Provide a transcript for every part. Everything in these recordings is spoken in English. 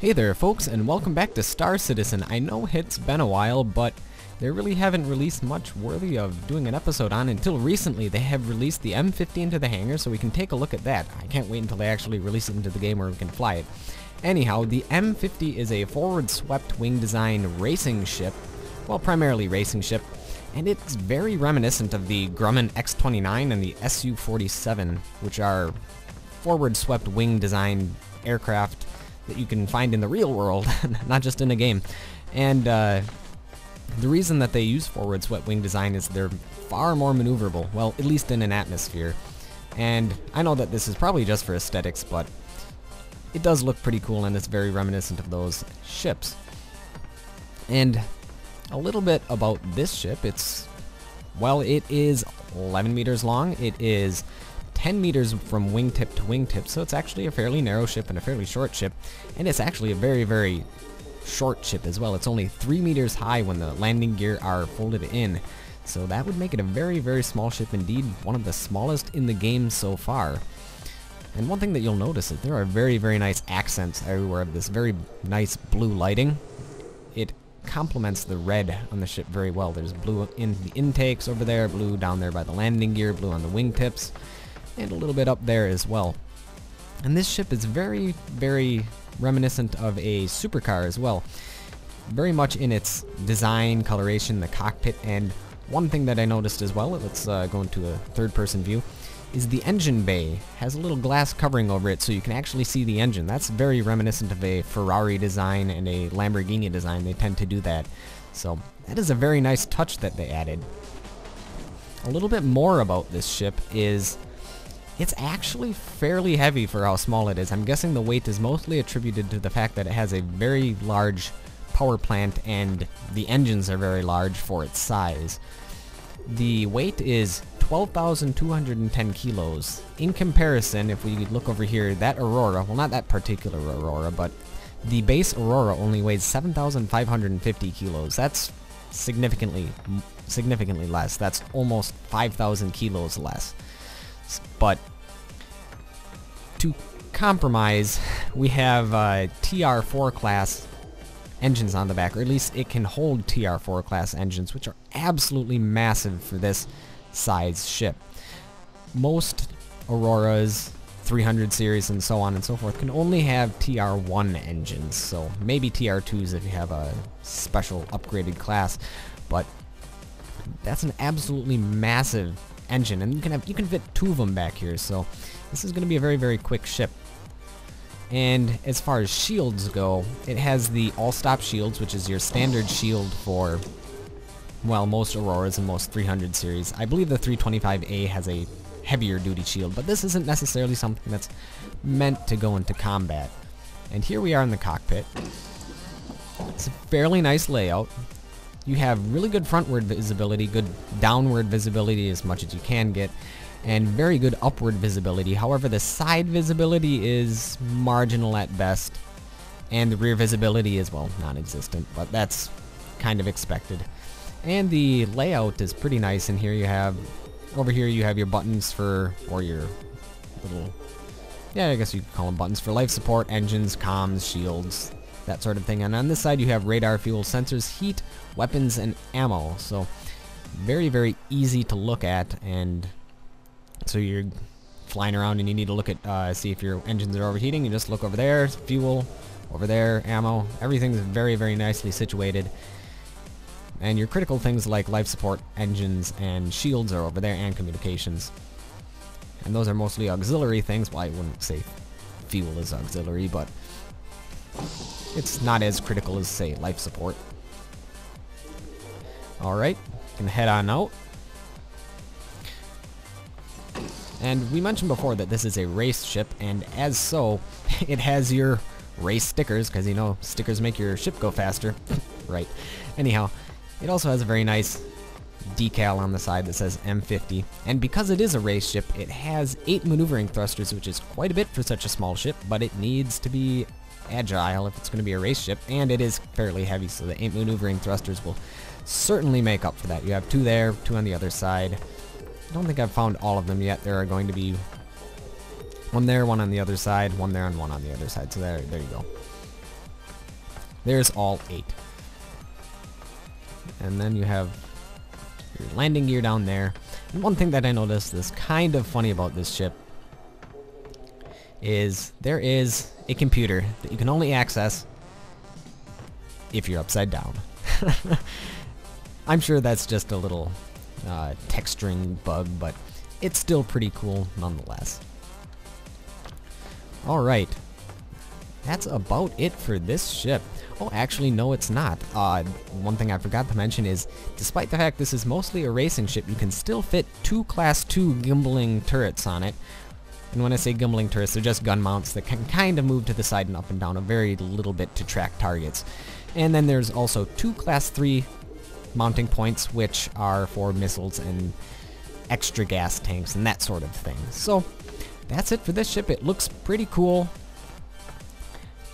Hey there folks, and welcome back to Star Citizen. I know it's been a while, but they really haven't released much worthy of doing an episode on until recently. They have released the M50 into the hangar, so we can take a look at that. I can't wait until they actually release it into the game where we can fly it. Anyhow, the M50 is a forward-swept wing design racing ship, well, primarily racing ship, and it's very reminiscent of the Grumman X-29 and the Su-47, which are forward-swept wing design aircraft that you can find in the real world, not just in a game. And the reason that they use forward swept wing design is they're far more maneuverable, well, at least in an atmosphere. And I know that this is probably just for aesthetics, but it does look pretty cool, and it's very reminiscent of those ships. And a little bit about this ship, it is 11 meters long. It is 10 meters from wingtip to wingtip, so it's actually a fairly narrow ship and a fairly short ship, and it's actually a very, very short ship as well. It's only 3 meters high when the landing gear are folded in, so that would make it a very, very small ship indeed, one of the smallest in the game so far. And one thing that you'll notice is there are very, very nice accents everywhere of this very nice blue lighting. It complements the red on the ship very well. There's blue in the intakes over there, blue down there by the landing gear, blue on the wingtips, and a little bit up there as well. And this ship is very, very reminiscent of a supercar as well. Very much in its design, coloration, the cockpit, and one thing that I noticed as well, let's go into a third-person view, is the engine bay has a little glass covering over it so you can actually see the engine. That's very reminiscent of a Ferrari design and a Lamborghini design. They tend to do that. So that is a very nice touch that they added. A little bit more about this ship is it's actually fairly heavy for how small it is. I'm guessing the weight is mostly attributed to the fact that it has a very large power plant and the engines are very large for its size. The weight is 12,210 kilos. In comparison, if we look over here, that Aurora, well, not that particular Aurora, but the base Aurora only weighs 7,550 kilos. That's significantly less. That's almost 5,000 kilos less. But to compromise, we have TR4 class engines on the back, or at least it can hold TR4 class engines, which are absolutely massive for this size ship. Most Auroras, 300 series, and so on and so forth can only have TR1 engines, so maybe TR2s if you have a special upgraded class, but that's an absolutely massive engine, and you can fit 2 of them back here, so this is going to be a very, very quick ship. And as far as shields go, it has the all-stop shields, which is your standard shield for, well, most Auroras and most 300 series. I believe the 325A has a heavier duty shield, but this isn't necessarily something that's meant to go into combat. And here we are in the cockpit. It's a fairly nice layout. You have really good frontward visibility, good downward visibility as much as you can get, and very good upward visibility. However, the side visibility is marginal at best, and the rear visibility is, well, non-existent, but that's kind of expected. And the layout is pretty nice. In here you have, over here you have your buttons for, or your little, yeah, I guess you could call them buttons for life support, engines, comms, shields, that sort of thing. And on this side you have radar, fuel sensors, heat, weapons, and ammo. So very, very easy to look at, and so you're flying around and you need to look at, see if your engines are overheating, you just look over there, fuel, over there, ammo, everything's very, very nicely situated. And your critical things like life support, engines, and shields are over there, and communications. And those are mostly auxiliary things. Well, I wouldn't say fuel is auxiliary, but it's not as critical as, say, life support. Alright, can head on out. And we mentioned before that this is a race ship, and as so, it has your race stickers, because, you know, stickers make your ship go faster. Right. Anyhow, it also has a very nice decal on the side that says M50, and because it is a race ship, it has 8 maneuvering thrusters, which is quite a bit for such a small ship, but it needs to be agile if it's going to be a race ship, and it is fairly heavy, so the 8 maneuvering thrusters will certainly make up for that. You have 2 there, 2 on the other side. I don't think I've found all of them yet. There are going to be one there, one on the other side, one there, and one on the other side, so there you go. There's all 8. And then you have your landing gear down there. And one thing that I noticed is kind of funny about this ship is there is a computer that you can only access if you're upside down. I'm sure that's just a little texturing bug, but it's still pretty cool nonetheless. Alright, that's about it for this ship. Oh, actually, no, it's not. One thing I forgot to mention is, despite the fact this is mostly a racing ship, you can still fit 2 Class 2 gimbling turrets on it. And when I say gimbling turrets, they're just gun mounts that can kind of move to the side and up and down a very little bit to track targets. And then there's also 2 Class 3 mounting points, which are for missiles and extra gas tanks and that sort of thing. So, that's it for this ship. It looks pretty cool.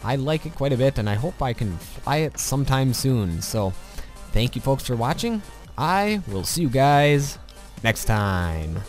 I like it quite a bit, and I hope I can fly it sometime soon. So, thank you folks for watching. I will see you guys next time.